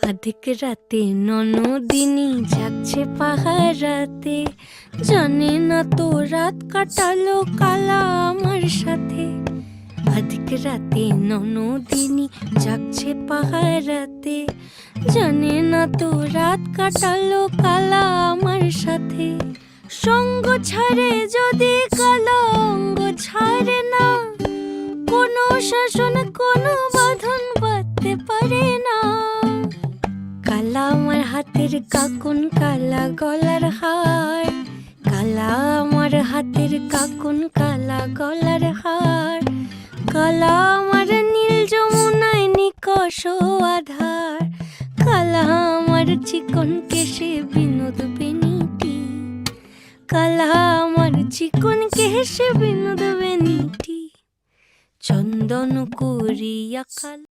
আধিক রাতে ননদিনী যাচ্ছে পাহারাতে, জানে না তো রাত কাটালো কালা আমার সাথে। আধিক রাতে ননদিনী যাচ্ছে পাহারাতে, জানে না তো রাত কাটালো কালা আমার সাথে। সঙ্গ ছাড়ে যদি কালা অঙ্গ ছাড়ে না, কোনো শাসন কোনো বাঁধন বাঁধতে পারে না। কালা আমার হাতের কাকুন কালা গলার হার, কালা আমার হাতের কাকুন কালা গলার হার। কালা আমার নীল যমুনায় নিকষ আধার, কালা আমার চিকন কেশে বিনোদ বেনিটি, কালা আমার চিকন কেশে বিনোদ বেনিটি। চন্দন করিয়া কাল